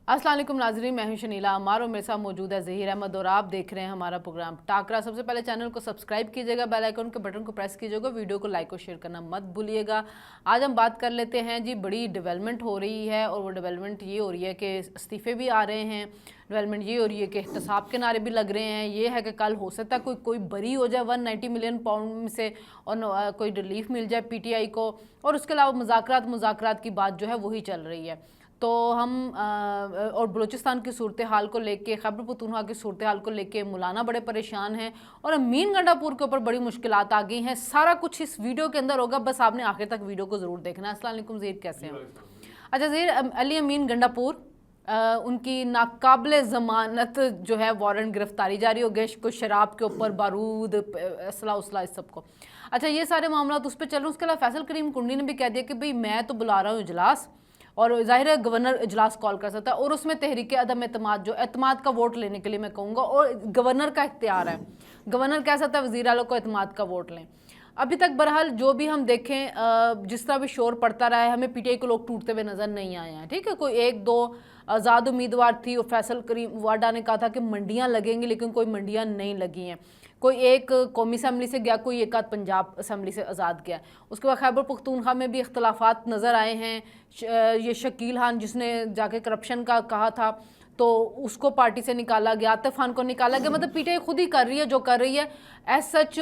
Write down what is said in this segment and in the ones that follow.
अस्सलाम वालेकुम नाज़रीन, मैं हूं शनीला अमार और मेरे साथ मौजूद है ज़हीर अहमद और आप देख रहे हैं हमारा प्रोग्राम टाकरा। सबसे पहले चैनल को सब्सक्राइब कीजिएगा, बेल आइकन के बटन को प्रेस कीजिएगा, वीडियो को लाइक और शेयर करना मत भूलिएगा। आज हम बात कर लेते हैं जी, बड़ी डेवलपमेंट हो रही है और वो डेवलपमेंट ये हो रही है कि इस्तीफ़े भी आ रहे हैं। डेवलपमेंट ये हो रही है कि एहतसाब के नारे भी लग रहे हैं। ये है कि कल हो सकता है कोई बरी हो जाए 190 मिलियन पाउंड से और कोई रिलीफ मिल जाए पीटीआई को। और उसके अलावा मुज़ाकरात की बात जो है वही चल रही है। तो हम और बलूचिस्तान की सूरत हाल को लेके, खैबर पख्तूनख्वा की सूरत हाल को लेके मौलाना बड़े परेशान हैं और अमीन गंडापुर के ऊपर बड़ी मुश्किलात आ गई हैं। सारा कुछ इस वीडियो के अंदर होगा, बस आपने आखिर तक वीडियो को ज़रूर देखना है। अस्सलाम वालेकुम ज़हीर, कैसे हैं? अच्छा ज़हीर, अली अमीन गंडापुर उनकी नाकाबिले ज़मानत जो है वारंट गिरफ्तारी जारी हो गई, कोई शराब के ऊपर, बारूद, असला उसला, इस सबको। अच्छा, ये सारे मामला उस पर चल रहे हैं। उसके अलावा फैसल करीम कुंडी ने भी कह दिया कि भाई मैं तो बुला रहा हूँ इजलास, और ज़ाहिर है गवर्नर इजलास कॉल कर सकता है और उसमें तहरीक अदम एतमाद, जो एतमाद का वोट लेने के लिए मैं कहूँगा, और गवर्नर का इख्तियार है। गवर्नर कह सकता है वज़ीर आला को एतमाद का वोट लें। अभी तक बहरहाल जो भी हम देखें, जिस तरह भी शोर पड़ता रहा है, हमें पीटीआई को लोग टूटते हुए नज़र नहीं आए हैं। ठीक है, कोई एक दो आज़ाद उम्मीदवार थी और फैसल करीम वाडा ने कहा था कि मंडियाँ लगेंगी, लेकिन कोई मंडियाँ नहीं लगी हैं। कोई एक कौमी असम्बली से गया, कोई एक आध पंजाब असम्बली से आज़ाद गया। उसके बाद खैबर पख्तूनख्वा में भी इख्तलाफात नज़र आए हैं। ये शकील खान जिसने जाके करप्शन का कहा था तो उसको पार्टी से निकाला गया, आतिफ खान को निकाला गया। मतलब पीटीआई खुद ही कर रही है जो कर रही है। एज सच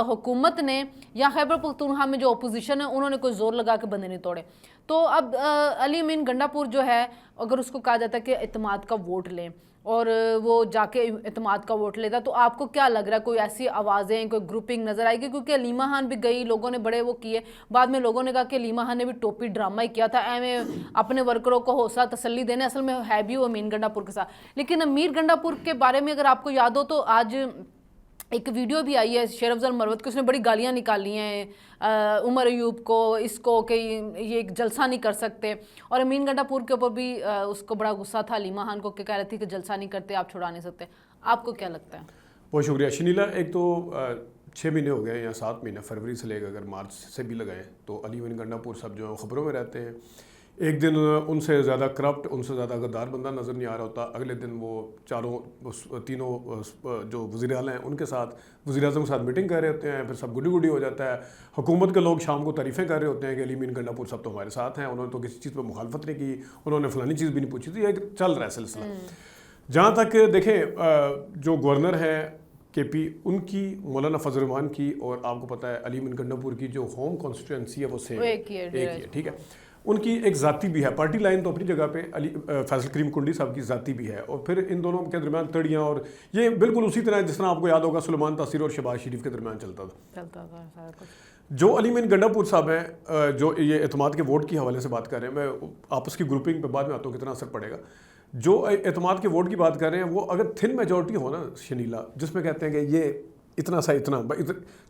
हुकूमत ने या खैबर पख्तूनख्वा में जो अपोजिशन है उन्होंने कोई जोर लगा के बंदे नहीं तोड़े। तो अब अली अमीन गंडापुर जो है, अगर उसको कहा जाता है कि एतमाद का वोट लें और वो जाके एतमाद का वोट लेता, तो आपको क्या लग रहा है कोई ऐसी आवाज़ें, कोई ग्रुपिंग नज़र आएगी? क्योंकि अलीमा खान भी गई, लोगों ने बड़े वो किए, बाद में लोगों ने कहा कि अलीमा खान ने भी टोपी ड्रामा ही किया था, एवं अपने वर्करों को हौसला तसल्ली देने, असल में है भी वो अमीन गंडापुर के साथ। लेकिन अमीर गंडापुर के बारे में अगर आपको याद हो तो आज एक वीडियो भी आई है शेर अफजल मरवत की, उसने बड़ी गालियाँ निकाली हैं उमर अयूब को, इसको कि ये एक जलसा नहीं कर सकते। और अमीन गंडापुर के ऊपर भी उसको बड़ा गुस्सा था अलीमा खान को, कि कह रही थी कि जलसा नहीं करते, आप छुड़ा नहीं सकते। आपको क्या लगता है? बहुत शुक्रिया शनीला। एक तो 6 महीने हो गए या 7 महीने, फरवरी से लेकर अगर मार्च से भी लगाएं तो अली अमीन गंडापुर सब जो खबरों में रहते हैं। एक दिन उनसे ज़्यादा करप्ट, उनसे ज़्यादा गद्दार बंदा नज़र नहीं आ रहा होता, अगले दिन वो तीनों जो वज़ीर आला हैं उनके साथ, वज़ीर आज़म के साथ मीटिंग कर रहे होते हैं, फिर सब गुडी गुडी हो जाता है। हुकूमत के लोग शाम को तारीफ़ें कर रहे होते हैं कि अली अमीन गंडापुर सब तो हमारे साथ हैं, उन्होंने तो किसी चीज़ पर मुखालफत नहीं की, उन्होंने फ़लानी चीज़ भी नहीं पूछी थी। एक चल रहा है सिलसिला। जहाँ तक देखें, जो गवर्नर है केपी, उनकी मौलाना फजल रहमान की, और आपको पता है अली अमीन गंडापुर की जो होम कॉन्स्टिट्यूंसी है वो सेम एक ही है। ठीक है, उनकी एक ज़ाती भी है, पार्टी लाइन तो अपनी जगह पे फैसल करीम कुंडी साहब की ज़ाती भी है, और फिर इन दोनों के दरमियान तड़ियाँ, और ये बिल्कुल उसी तरह जिस तरह आपको याद होगा सुलेमान तासीर और शहबाज शरीफ के दरमियान चलता था। जो अली अमीन गंडापुर साहब हैं, जो ये एतमाद के वोट के हवाले से बात कर रहे हैं, मैं आपस की ग्रुपिंग पे बाद में आता हूँ कितना असर पड़ेगा। जो एतमाद के वोट की बात कर रहे हैं, वो अगर थिन मेजॉरिटी हो ना शनीला, जिसमें कहते हैं कि ये इतना सा इतना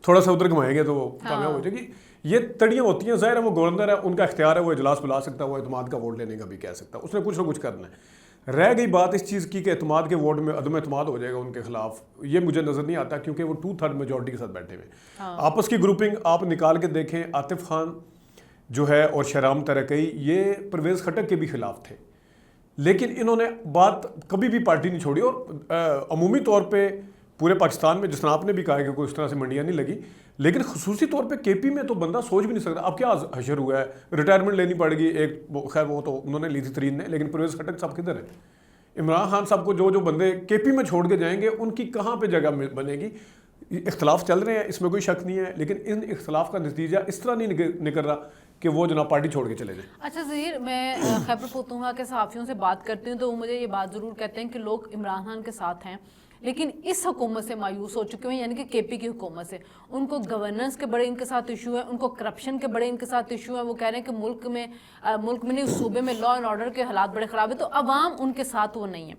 थोड़ा सा उधर घुमाएंगे तो वो कामयाब हो जाएगी, ये तड़ियाँ होती हैं। ज़ाहिर है वो गवर्नर है, उनका इख्तियार है, वो इजलास बुला सकता है, वो एतमाद का वोट लेने का भी कह सकता है, उसने कुछ ना कुछ करना है। रह गई बात इस चीज़ की कि एतमाद के वोट में अदम एतमाद हो जाएगा उनके खिलाफ, ये मुझे नज़र नहीं आता, क्योंकि वो 2/3 मेजॉरिटी के साथ बैठे हुए। आपस की ग्रुपिंग आप निकाल के देखें, आतिफ खान जो है और शहराम तरकई, ये परवेज़ खटक के भी खिलाफ थे, लेकिन इन्होंने बात कभी भी पार्टी नहीं छोड़ी। और अमूमी तौर पर पूरे पाकिस्तान में, जिस तरह आपने भी कहा कि कोई उस तरह से मंडियाँ नहीं लगी, लेकिन खुसूसी तौर पे केपी में तो बंदा सोच भी नहीं सकता। अब क्या हशर हुआ है, रिटायरमेंट लेनी पड़ेगी एक, खैर वो तो उन्होंने ली थी तरीन ने, लेकिन परवेज़ खटक साहब किधर है? इमरान खान साहब को जो बंदे केपी में छोड़ के जाएंगे, उनकी कहाँ पे जगह बनेगी? इख्तलाफ चल रहे हैं, इसमें कोई शक नहीं है, लेकिन इन इख्तलाफ का नतीजा इस तरह नहीं निकल रहा कि वो जनाब पार्टी छोड़ के चले जाए। अच्छा ज़हीर, मैं खैबर पख्तूनख्वा के सहाफ़ियों से बात करती हूँ तो वो मुझे ये बात ज़रूर कहते हैं कि लोग इमरान खान के साथ हैं, लेकिन इस हुकूमत से मायूस हो चुके हैं, यानी कि केपी की हुकूमत से। उनको गवर्नेंस के बड़े इनके साथ इशू है, उनको करप्शन के बड़े इनके साथ इशू है। वो कह रहे हैं कि मुल्क में नहीं, सूबे में लॉ एंड ऑर्डर के हालात बड़े ख़राब है, तो अवाम उनके साथ वो नहीं है।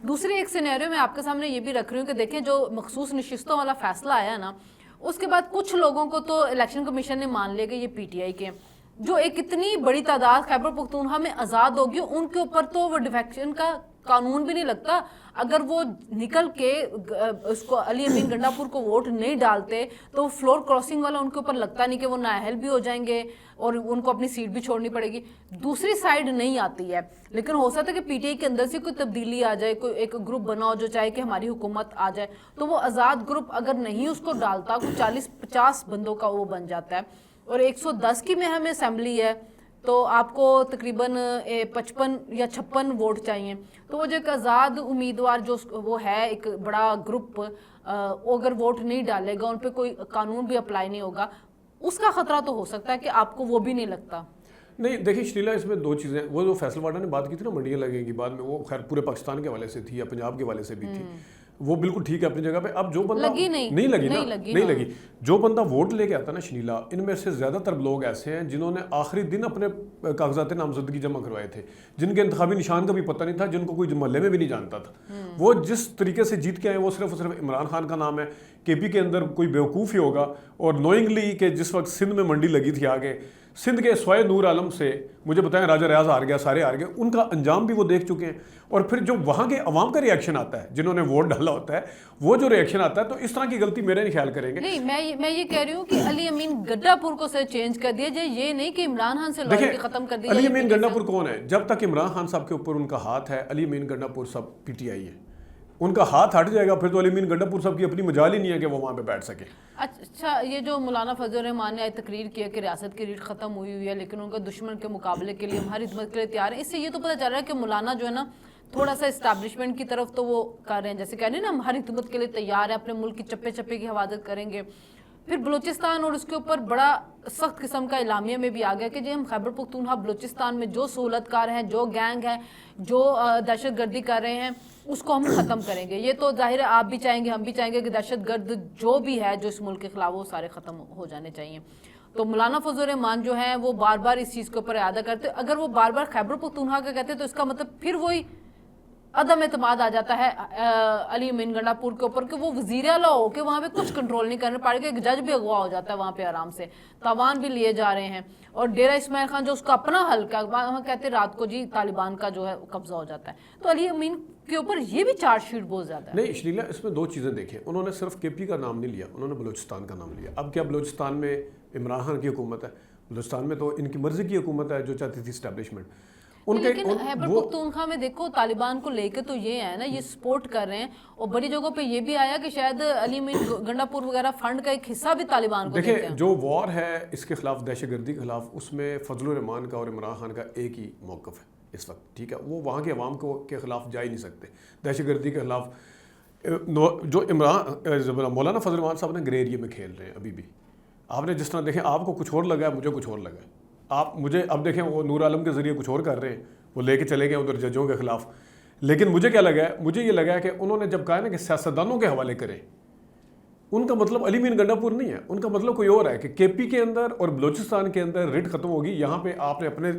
दूसरे एक सिनेरियो में आपके सामने ये भी रख रही हूँ कि देखें, जो मखसूस नशिस्तों वाला फैसला आया ना, उसके बाद कुछ लोगों को तो इलेक्शन कमीशन ने मान लिया कि ये पीटीआई के, जो एक इतनी बड़ी तादाद खैबर पख्तूनख्वा में आज़ाद होगी, उनके ऊपर तो वो डिफेक्शन का कानून भी नहीं लगता। अगर वो निकल के उसको अली अमीन गंडापुर को वोट नहीं डालते तो फ्लोर क्रॉसिंग वाला उनके ऊपर लगता नहीं कि वो नाअहल भी हो जाएंगे और उनको अपनी सीट भी छोड़नी पड़ेगी। दूसरी साइड नहीं आती है, लेकिन हो सकता है कि पीटीआई के अंदर से कोई तब्दीली आ जाए, कोई एक ग्रुप बनाओ जो चाहे कि हमारी हुकूमत आ जाए, तो वो आज़ाद ग्रुप अगर नहीं उसको डालता, कोई 40-50 बंदों का वो बन जाता है। और 110 की में हमें असेंबली है तो आपको तकरीबन 55 या 56 वोट चाहिए। तो वो जो एक आज़ाद उम्मीदवार जो वो है एक बड़ा ग्रुप, अगर वोट नहीं डालेगा, उन पर कोई कानून भी अप्लाई नहीं होगा, उसका ख़तरा तो हो सकता है कि आपको वो भी नहीं लगता। नहीं देखिए शीला, इसमें दो चीज़ें, वो जो फैसल वाडा ने बात की थी ना मंडियाँ लगेंगी बाद में, वो खैर पूरे पाकिस्तान के हवाले से थी या पंजाब के हवाले से भी थी, वो बिल्कुल ठीक है अपनी जगह पे। अब जो बंदा नहीं लगी जो बंदा वोट लेके आता ना शनीला, इनमें से ज़्यादातर लोग ऐसे हैं जिन्होंने आखिरी दिन अपने कागजात नामजदगी जमा करवाए थे, जिनके इंतखाबी निशान का भी पता नहीं था, जिनको कोई महल्ले में भी नहीं जानता था। वो जिस तरीके से जीत के आए वो सिर्फ और सिर्फ इमरान खान का नाम है। केपी के अंदर कोई बेवकूफ़ ही होगा और नोइंगली कि जिस वक्त सिंध में मंडी लगी थी आगे, सिंध के स्वाय नूर आलम से मुझे बताएं राजा रियाज हार गया, सारे हार गए, उनका अंजाम भी वो देख चुके हैं। और फिर जो वहाँ के अवाम का रिएक्शन आता है, जिन्होंने वोट डाला होता है, वो जो रिएक्शन आता है, तो इस तरह की गलती मेरे नहीं ख्याल करेंगे। नहीं, मैं ये कह रही हूँ कि अली अमीन गंडापुर को से चेंज कर दिया जाए, ये नहीं कि इमरान खान से लॉयल्टी खत्म कर दी। अली अमीन गंडापुर कौन है? जब तक इमरान खान साहब के ऊपर उनका हाथ है, अली अमीन गंडापुर साहब पीटीआई है, उनका हाथ हट जाएगा फिर तो अली अमीन गंडापुर साहब की अपनी मजाल ही नहीं है कि वो वहाँ पे बैठ सके। अच्छा, ये जो मौलाना फजल रहमान ने तकरीर किया कि रियासत की रीढ़ ख़त्म हुई है, लेकिन उनका दुश्मन के मुकाबले के लिए हम हर खिदमत के लिए तैयार हैं, इससे ये तो पता चल रहा है कि मौलाना जो है ना थोड़ा सा इस्टेब्लिशमेंट की तरफ तो वो कर रहे हैं, जैसे कह रहे हैं ना हम हर खिदमत के लिए तैयार हैं, अपने मुल्क की चप्पे चप्पे की हिफाजत करेंगे। फिर बलूचिस्तान और उसके ऊपर बड़ा सख्त किस्म का इलामिया में भी आ गया कि जी हम खैबर पख्तूनख्वा बलूचिस्तान में जो सहूलतकार हैं, जो गैंग हैं, जो दहशत गर्दी कर रहे हैं, उसको हम ख़त्म करेंगे। ये तो जाहिर है आप भी चाहेंगे, हम भी चाहेंगे कि दहशत गर्द जो भी है जो इस मुल्क के खिलाफ, वो सारे ख़त्म हो जाने चाहिए। तो मौलाना फजल रहमान जो हैं वो बार बार इस चीज़ के ऊपर इरादा करते, अगर वो बार बार खैबर पख्तूनख्वा का कहते तो इसका मतलब फिर वही अदम एतमाद आ जाता है अली अमीन गंडापुर के ऊपर कि वो वज़ीर आला हो के वहाँ पे कुछ कंट्रोल नहीं करने पाएगा। एक जज भी अगवा हो जाता है वहाँ पे आराम से, तावान भी लिए जा रहे हैं, और डेरा इस्माइल खान जो उसका अपना हल्का, वहाँ कहते रात को जी तालिबान का जो है कब्जा हो जाता है। तो अली अमीन के ऊपर ये भी चार्जशीट बहुत ज़्यादा है। नहीं शलीला, इसमें दो चीज़ें देखें, उन्होंने सिर्फ केपी का नाम नहीं लिया, उन्होंने बलूचिस्तान का नाम लिया। अब क्या बलूचिस्तान में इमरान खान की हुकूमत है? बलूचिस्तान में तो इनकी मर्जी की हुकूमत है जो चाहती थी इस्टेब्लिशमेंट उनके। लेकिन खैबर पख्तूनख्वा में देखो तालिबान को लेके तो ये है ना, ये सपोर्ट कर रहे हैं, और बड़ी जगहों पे ये भी आया कि शायद अली अमीन गंडापुर वगैरह फंड का एक हिस्सा भी तालिबान को देते हैं। देखिए जो वॉर है इसके खिलाफ, दहशतगर्दी के खिलाफ, उसमें फजल रहमान का और इमरान खान का एक ही मौक़िफ़ है इस वक्त, ठीक है? वो वहाँ के अवाम को के खिलाफ जा ही नहीं सकते। दहशतगर्दी के खिलाफ जो मौलाना फजल रहमान साहब ने ग्रे एरिया में खेल रहे हैं अभी भी। आपने जिस तरह देखें, आपको कुछ और लगा है, मुझे कुछ और लगा है, आप मुझे अब देखें वो नूर आलम के ज़रिए कुछ और कर रहे हैं, वो लेके चले गए उधर जजों के खिलाफ। लेकिन मुझे क्या लगा है, मुझे ये लगा है कि उन्होंने जब कहा ना कि सियासतदानों के हवाले करें, उनका मतलब अली अमीन गंडापुर नहीं है, उनका मतलब कोई और है कि केपी के अंदर और बलूचिस्तान के अंदर रिट खत्म होगी। यहाँ पे आपने अपने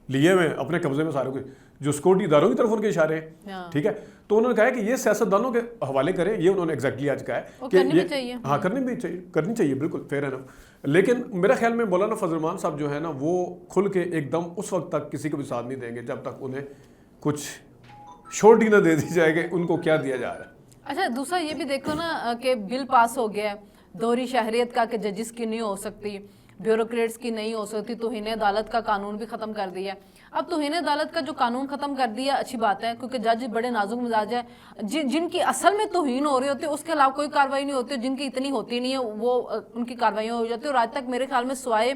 लिए हुए अपने कब्जे में सारे कुछ, जो सिक्योरिटी इदारों की तरफ उनके इशारे हैं, ठीक है? तो उन्होंने कहा है कि ये सियासतदानों के हवाले करें, ये उन्होंने एग्जैक्टली आज कहा है कि ये हाँ करनी चाहिए, बिल्कुल फेयर एनफ। लेकिन मेरा ख्याल में मौलाना फजल रहमान साहब जो है ना, वो खुल के एकदम उस वक्त तक किसी को भी साथ नहीं देंगे जब तक उन्हें कुछ श्योरिटी ना दे दी जाए कि उनको क्या दिया जा रहा है। अच्छा, दूसरा ये भी देखो ना कि बिल पास हो गया है दोहरी शहरियत का, कि जजिस की नहीं हो सकती, ब्यूरोक्रेट्स की नहीं हो सकती, तौहीन अदालत का कानून भी ख़त्म कर दिया। अब तौहीन अदालत का जो कानून ख़त्म कर दिया अच्छी बात है, क्योंकि जज बड़े नाजुक मिजाज है, जिनकी असल में तौहीन हो रही होती है उसके अलावा कोई कार्रवाई नहीं होती, जिनकी इतनी होती नहीं है वो उनकी कार्रवाइयाँ हो जाती है। और आज तक मेरे ख्याल में सवाए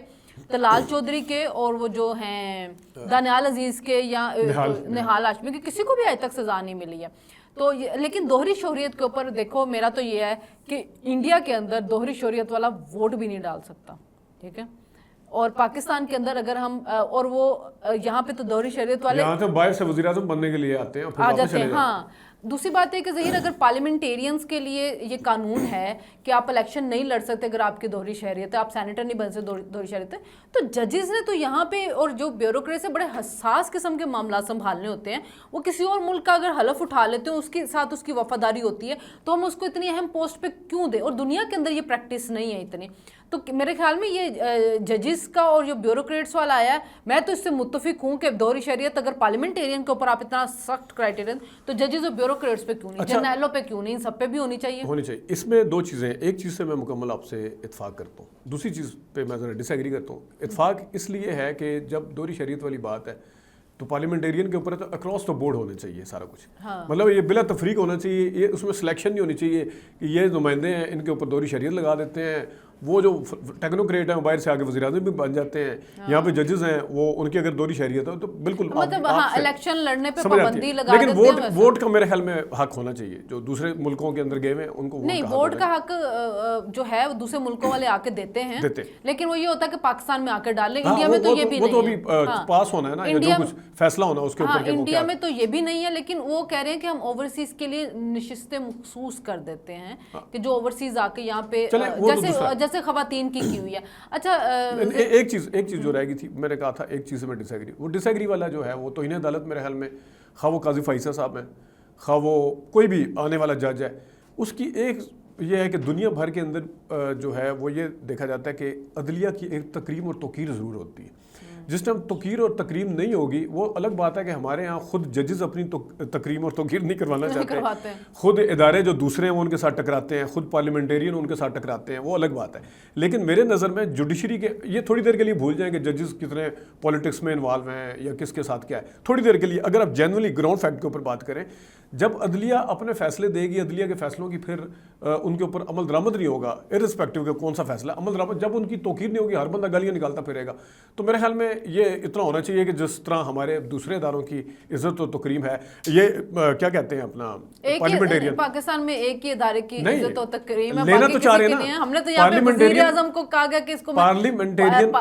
तलाल चौधरी के और वो जो हैं दानियाल अजीज़ के या निहाल हाशमी के, किसी को भी आज तक सज़ा नहीं मिली है। तो लेकिन दोहरी शोहरियत के ऊपर देखो, मेरा तो ये है कि इंडिया के अंदर दोहरी शोहरियत वाला वोट भी नहीं डाल सकता, ठीक है? और पाकिस्तान के अंदर अगर हम और वो यहाँ पे तो दोहरी शरीयत वाले यहाँ तो बाहर से वज़ीर आज़म बनने के लिए आते हैं, आ जाते हैं। हाँ, दूसरी बात है कि ज़हीर अगर पार्लियामेंटेरियंस के लिए ये कानून है कि आप इलेक्शन नहीं लड़ सकते अगर आपकी दोहरी शहरियत है, आप सेनेटर नहीं बन सकते दोहरी शहरियत है, तो जजेस ने तो यहाँ पे, और जो ब्यूरोक्रेसी से बड़े हसास किस्म के मामला संभालने होते हैं, वो किसी और मुल्क का अगर हलफ उठा लेते हैं उसके साथ उसकी वफादारी होती है, तो हम उसको इतनी अहम पोस्ट पे क्यों दें? और दुनिया के अंदर ये प्रैक्टिस नहीं है इतनी। تو میرے خیال میں یہ ججز کا اور جو بیوروکریٹس والا آیا ہے، میں تو اس سے متفق ہوں کہ دوہری شریعت اگر پارلیمنٹیرین کے اوپر آپ اتنا سخت کرائٹیرین، تو ججز اور بیوروکریٹس پہ کیوں نہیں، جرنیلوں پہ کیوں نہیں، ان سب پہ بھی ہونی چاہیے. اس میں دو چیزیں ہیں. ایک چیز سے میں مکمل آپ سے اتفاق کرتا ہوں، دوسری چیز پہ میں ذرا ڈس ایگری کرتا ہوں. اتفاق اس لیے ہے کہ جب دوہری شریعت والی بات ہے تو پارلیمنٹیرین کے اوپر تو اکراس دا بورڈ ہونا چاہیے سارا کچھ. مطلب یہ بلا تفریق ہونا چاہیے، یہ اس میں سلیکشن نہیں ہونی چاہیے کہ یہ نمائندے ہیں ان کے اوپر دوہری شریعت لگا دیتے ہیں، وہ جو ٹیکنوکریٹ ہیں باہر سے آگے وزیر اعظم بھی بن جاتے ہیں. یہاں پہ ججز ہیں وہ ان کی اگر دوہری شریعت ہے تو بالکل مطلب الیکشن لڑنے پہ پابندی لگا دیتے ہیں. لیکن ووٹ کا میرے خیال میں حق ہونا چاہیے. جو دوسرے ملکوں کے اندر گئے ہوئے ہیں ان کو نہیں، ووٹ کا حق جو ہے وہ دوسرے ملکوں والے آ کے دیتے ہیں، لیکن وہ یہ ہوتا ہے کہ پاکستان میں آ کے ڈالیں. انڈیا میں تو یہ بھی نہیں ہے، وہ تو ابھی پاس ہونا ہے نا، جو کچھ فیصلہ ہونا اس کے اوپر. انڈیا میں تو یہ بھی نہیں ہے، لیکن وہ کہہ رہے ہیں کہ ہم اوورسیز کے لیے نشستیں مخصوص کر دیتے ہیں کہ جو اوورسیز آ کے یہاں پہ جیسے خواتین کی ہوئی ہے. اچھا ایک چیز جو رہ گئی تھی، میں نے کہا تھا ایک چیز سے میں ڈس ایگری. وہ ڈس ایگری والا جو ہے وہ توہین عدالت میرے خیال میں، خواہ وہ قاضی فائزہ صاحب ہیں، خواہ وہ کوئی بھی آنے والا جج ہے، اس کی ایک یہ ہے کہ دنیا بھر کے اندر جو ہے وہ یہ دیکھا جاتا ہے کہ عدلیہ کی ایک تکریم اور توقیر ضرور ہوتی ہے. جس ٹائم توقیر اور تکریم نہیں ہوگی، وہ الگ بات ہے کہ ہمارے ہاں خود ججز اپنی تکریم اور توقیر نہیں کروانا چاہتے ہیں، خود ادارے جو دوسرے ہیں وہ ان کے ساتھ ٹکراتے ہیں، خود پارلیمنٹیرین ان کے ساتھ ٹکراتے ہیں، وہ الگ بات ہے. لیکن میرے نظر میں جوڈیشری کے یہ تھوڑی دیر کے لیے بھول جائیں کہ ججز کتنے پالیٹکس میں انوالو ہیں یا کس کے ساتھ کیا ہے. تھوڑی دیر کے لیے اگر آپ جنرلی گراؤنڈ فیکٹ کے اوپر بات کریں، جب عدلیہ اپنے فیصلے دے گی، عدلیہ کے فیصلوں کی پھر ان کے اوپر عمل درآمد نہیں ہوگا، ارسپیکٹو کہ کون سا فیصلہ عمل درآمد، جب ان کی توقیر نہیں ہوگی، ہر بندہ گالیاں نکالتا پھرے گا. تو میرے خیال میں یہ اتنا ہونا چاہیے کہ جس طرح ہمارے دوسرے اداروں کی عزت و تکریم ہے، یہ کیا کہتے ہیں اپنا پارلیمنٹیرین پاکستان میں ایک ہی ادارے کی عزت و تکریم ہے، لینا تو چاہ رہے ہیں نا. ہم نے تو یہاں پہ وزیر اعظم کو کہا گیا کہ اس کو پارلیمنٹیرین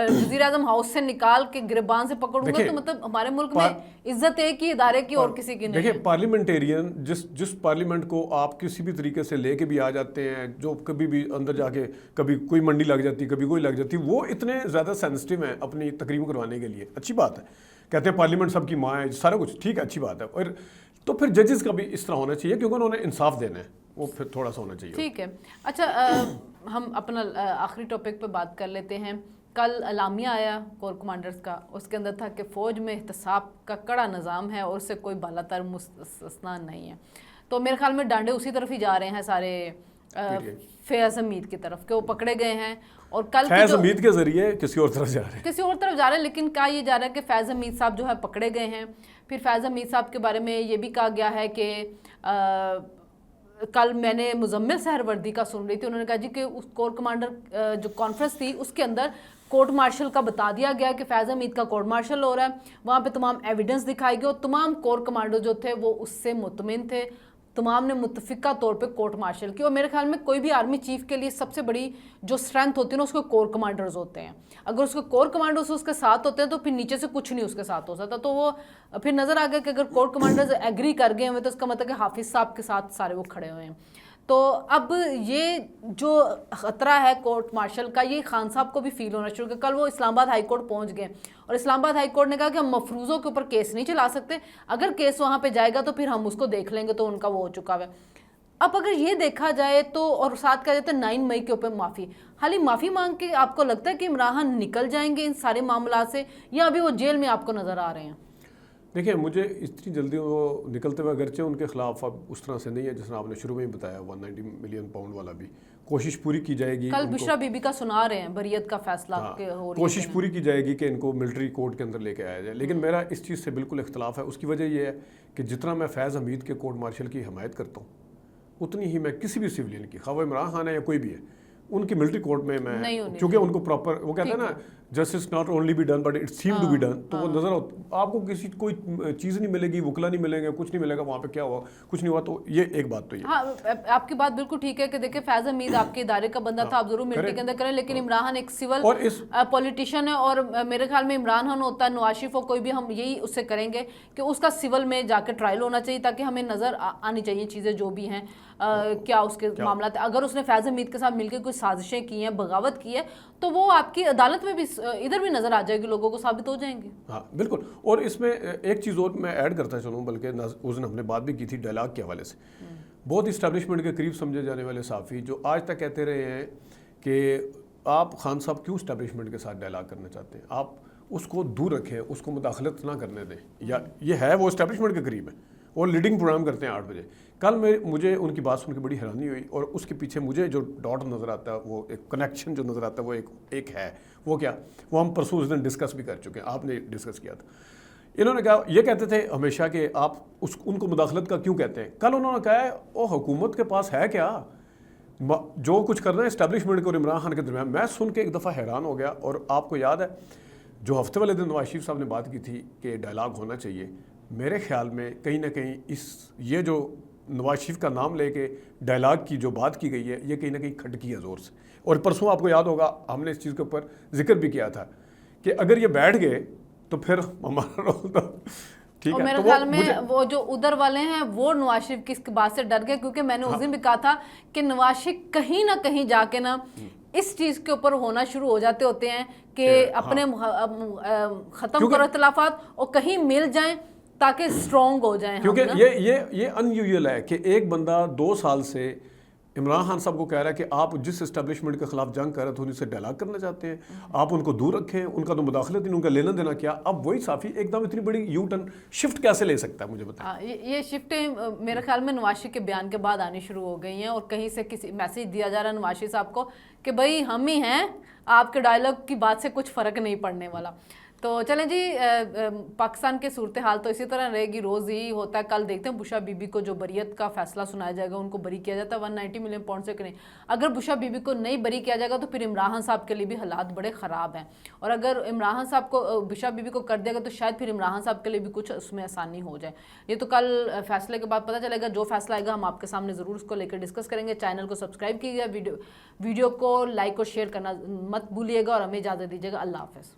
وزیر اعظم ہاؤس سے نکال کے گریبان سے پکڑوں گا. تو مطلب ہمارے ملک میں عزت ایک ہی ادارے کی اور کسی کی نہیں. دیکھیں پارلیمنٹیرین جس پارلیمنٹ کو آپ کسی بھی طریقے سے لے کے بھی آ جاتے ہیں، جو کبھی بھی اندر جا کے کبھی کوئی منڈی لگ جاتی، کبھی کوئی لگ جاتی، وہ اتنے زیادہ سینسٹیو ہیں اپنی تقریم کروانے کے لیے. اچھی بات ہے، کہتے ہیں پارلیمنٹ سب کی ماں ہے، سارا کچھ ٹھیک ہے، اچھی بات ہے. اور تو پھر ججز کا بھی اس طرح ہونا چاہیے کیونکہ انہوں نے انصاف دینا ہے، وہ پھر تھوڑا سا ہونا چاہیے. ٹھیک ہے. اچھا ہم اپنا آخری ٹاپک پہ بات کر لیتے ہیں. کل اعلامیہ آیا کور کمانڈرز کا، اس کے اندر تھا کہ فوج میں احتساب کا کڑا نظام ہے اور اس سے کوئی بالا تر مستثنا نہیں ہے. تو میرے خیال میں ڈانڈے اسی طرف ہی جا رہے ہیں سارے، فیاض حمید کی طرف، کہ وہ پکڑے گئے ہیں. اور کل فیض حمید کے ذریعے کسی اور طرف جا رہے ہیں، لیکن کہا یہ جا رہا ہے کہ فیض حمید صاحب جو ہے پکڑے گئے ہیں. پھر فیض حمید صاحب کے بارے میں یہ بھی کہا گیا ہے کہ کل میں نے مزمل سہروردی کا سن رہی تھی، انہوں نے کہا جی کہ اس کور کمانڈر جو کانفرنس تھی اس کے اندر کورٹ مارشل کا بتا دیا گیا کہ فیض حمید کا کورٹ مارشل ہو رہا ہے. وہاں پہ تمام ایویڈنس دکھائی گئی اور تمام کور کمانڈر جو تھے وہ اس سے مطمئن تھے، تمام نے متفقہ طور پہ کورٹ مارشل کی. اور میرے خیال میں کوئی بھی آرمی چیف کے لیے سب سے بڑی جو اسٹرینتھ ہوتی ہے نا، اس کے کور کمانڈرز ہوتے ہیں. اگر اس کے کور کمانڈرز اس کے ساتھ ہوتے ہیں تو پھر نیچے سے کچھ نہیں اس کے ساتھ ہو سکتا. تو وہ پھر نظر آ گیا کہ اگر کور کمانڈرز ایگری کر گئے ہوئے تو اس کا مطلب کہ حافظ صاحب کے ساتھ سارے وہ کھڑے ہوئے ہیں. تو اب یہ جو خطرہ ہے کورٹ مارشل کا، یہ خان صاحب کو بھی فیل ہونا شروع کہ کل وہ اسلام آباد ہائی کورٹ پہنچ گئے اور اسلام آباد ہائی کورٹ نے کہا کہ ہم مفروضوں کے اوپر کیس نہیں چلا سکتے، اگر کیس وہاں پہ جائے گا تو پھر ہم اس کو دیکھ لیں گے. تو ان کا وہ ہو چکا ہے. اب اگر یہ دیکھا جائے تو، اور ساتھ کہا جاتا ہے 9 مئی کے اوپر معافی، حالی معافی مانگ کے آپ کو لگتا ہے کہ عمران خان نکل جائیں گے ان سارے معاملات سے، یا ابھی وہ جیل میں آپ کو نظر آ رہے ہیں؟ دیکھیں مجھے اتنی جلدی وہ نکلتے ہوئے، اگرچہ ان کے خلاف اب اس طرح سے نہیں ہے جس طرح آپ نے شروع میں ہی بتایا، 190 ملین پاؤنڈ والا بھی کوشش پوری کی جائے گی. کل بشرا بی بی کا سنا رہے ہیں بریت کا فیصلہ ہو رہی ہے، کوشش پوری کی جائے گی کہ ان کو ملٹری کورٹ کے اندر لے کے آیا جائے. لیکن میرا اس چیز سے بالکل اختلاف ہے. اس کی وجہ یہ ہے کہ جتنا میں فیض حمید کے کورٹ مارشل کی حمایت کرتا ہوں، اتنی ہی میں کسی بھی سویلین کی، خواہ عمران خان ہے یا کوئی بھی ہے، ان کی ملٹری کورٹ میں کیونکہ ان کو پراپر وہ کہتے ہیں نا justice not only be done but it seem to be done. تو وہ نظر آپ کو کسی کوئی چیز نہیں ملے گی، وکلا نہیں ملیں گے، کچھ نہیں ملے گا وہاں پہ کیا ہوا، کچھ نہیں ہوا. تو یہ ایک بات تو یہ ہاں آپ کی بات بالکل ٹھیک ہے کہ دیکھیں فیض حمید آپ کے ادارے کا بندہ تھا، آپ ضرور ملٹری کے اندر کریں، لیکن عمران خان ایک سول پولیٹیشین ہے. اور میرے خیال میں عمران خان ہوتا ہے، نواز شریف ہو، کوئی بھی، ہم یہی اس سے کریں گے کہ اس کا سول میں جا کے ٹرائل ہونا چاہیے تاکہ ہمیں نظر آنی چاہیے چیزیں جو بھی ہیں کیا اس کے معاملات. اگر اس نے فیض حمید کے ساتھ مل کے کوئی سازشیں کی ہیں، بغاوت کی ہے، تو وہ آپ کی عدالت میں بھی ادھر بھی نظر آ جائے گی، لوگوں کو ثابت ہو جائیں گے. ہاں بالکل. اور اس میں ایک چیز اور میں ایڈ کرتا چلوں، بلکہ اس دن ہم نے بات بھی کی تھی ڈائلاگ کے حوالے سے. بہت اسٹیبلشمنٹ کے قریب سمجھے جانے والے صحافی جو آج تک کہتے رہے ہیں کہ آپ خان صاحب کیوں اسٹیبلشمنٹ کے ساتھ ڈائلاگ کرنا چاہتے ہیں؟ آپ اس کو دور رکھیں، اس کو مداخلت نہ کرنے دیں. یا یہ ہے وہ اسٹیبلشمنٹ کے قریب ہے، وہ لیڈنگ پروگرام کرتے ہیں 8 بجے. کل مجھے ان کی بات سن کے بڑی حیرانی ہوئی، اور اس کے پیچھے مجھے جو ڈاٹ نظر آتا ہے، وہ ایک کنیکشن جو نظر آتا ہے، وہ ایک ہے. وہ کیا؟ وہ ہم پرسوں اس دن ڈسکس بھی کر چکے ہیں، آپ نے ڈسکس کیا تھا. انہوں نے کہا، یہ کہتے تھے ہمیشہ کہ آپ ان کو مداخلت کا کیوں کہتے ہیں. کل انہوں نے کہا ہے وہ حکومت کے پاس ہے کیا جو کچھ کر رہے ہیں اسٹیبلشمنٹ کے اور عمران خان کے درمیان. میں سن کے ایک دفعہ حیران ہو گیا. اور آپ کو یاد ہے جو ہفتے والے دن نواز شریف صاحب نے بات کی تھی کہ ڈائلاگ ہونا چاہیے، میرے خیال میں کہیں نہ کہیں یہ جو نواز شریف کا نام لے کے ڈائلاگ کی جو بات کی گئی ہے، یہ کہیں نہ کہیں کھٹکی ہے زور سے. اور پرسوں آپ کو یاد ہوگا ہم نے اس چیز کے اوپر ذکر بھی کیا تھا کہ اگر یہ بیٹھ گئے تو پھر ہمارا رول تھا. ٹھیک اور ہے، میرے تو خیال میں وہ جو ادھر والے ہیں وہ نواز شریف کی اس بات سے ڈر گئے، کیونکہ میں نے اس دن بھی کہا تھا کہ نواز شریف کہیں نہ کہیں جا کے نا اس چیز کے اوپر ہونا شروع ہو جاتے ہوتے ہیں کہ اپنے ختم کرو اختلافات اور کہیں مل جائیں تاکہ اسٹرانگ ہو جائیں. کیونکہ یہ ان یوزل ہے کہ ایک بندہ 2 سال سے عمران خان صاحب کو کہہ رہا ہے کہ آپ جس اسٹیبلشمنٹ کے خلاف جنگ کر رہے تھے ان سے ڈائلاگ کرنا چاہتے ہیں، آپ ان کو دور رکھیں، ان کا تو مداخلت نہیں، ان کا لینا دینا کیا. اب وہی صافی ایک دم اتنی بڑی یو ٹرن شفٹ کیسے لے سکتا ہے، مجھے بتائیں. یہ شفٹیں میرے خیال میں نواز شریف کے بیان کے بعد آنی شروع ہو گئی ہیں، اور کہیں سے کسی میسیج دیا جا رہا ہے نواز شریف صاحب کو کہ بھائی ہم ہی ہیں، آپ کے ڈائلاگ کی بات سے کچھ فرق نہیں پڑنے والا. تو چلیں جی، پاکستان کے صورتحال تو اسی طرح رہے گی، روز ہی ہوتا ہے. کل دیکھتے ہیں بشا بی بی کو جو بریت کا فیصلہ سنایا جائے گا، ان کو بری کیا جاتا ہے 190 ملین پاؤنڈ سے کریں. اگر بشا بی بی کو نہیں بری کیا جائے گا تو پھر عمران خان صاحب کے لیے بھی حالات بڑے خراب ہیں. اور اگر عمران خان صاحب کو بشا بی بی کو کر دیا گا تو شاید پھر عمران خان صاحب کے لیے بھی کچھ اس میں آسانی ہو جائے. یہ تو کل فیصلے کے بعد پتہ چلے گا. جو فیصلہ آئے گا ہم آپ کے سامنے ضرور اس کو لے کر ڈسکس کریں گے. چینل کو سبسکرائب کیجیے گا، ویڈیو کو لائک اور شیئر کرنا مت بھولیے گا، اور ہمیں اجازت دیجیے گا. اللہ حافظ.